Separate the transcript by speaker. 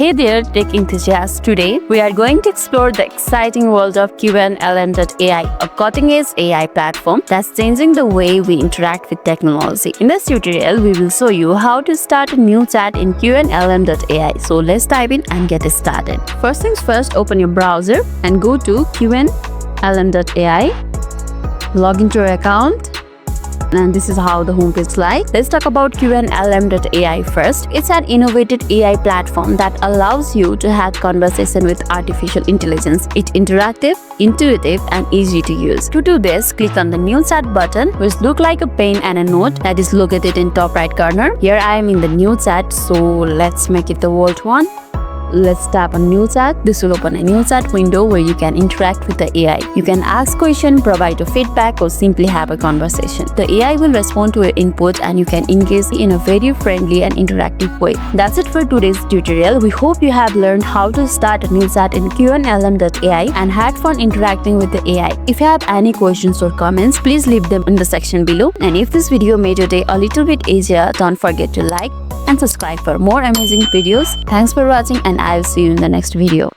Speaker 1: Hey there, tech enthusiasts. Today, we are going to explore the exciting world of Qwenlm.ai, a cutting-edge AI platform that's changing the way we interact with technology. In this tutorial, we will show you how to start a new chat in Qwenlm.ai. So let's dive in and get started. First things first, open your browser and go to Qwenlm.ai. Log into your account. And this is how the homepage is like. Let's talk about Qwenlm.ai first. It's an innovative AI platform that allows you to have conversation with artificial intelligence. It's interactive, intuitive, and easy to use. To do this, click on the new chat button, which looks like a pen and a note that is located in top right corner. Here I am in the new chat, so let's make it the old one. Let's tap on new chat. This will open a new chat window where you can interact with the AI. You can ask questions, provide a feedback, or simply have a conversation. The AI will respond to your input and you can engage in a very friendly and interactive way. That's it for today's tutorial. We hope you have learned how to start a new chat in Qwenlm.ai and had fun interacting with the AI. If you have any questions or comments, please leave them in the section below. And if this video made your day a little bit easier, don't forget to like and subscribe for more amazing videos. Thanks for watching, and I'll see you in the next video.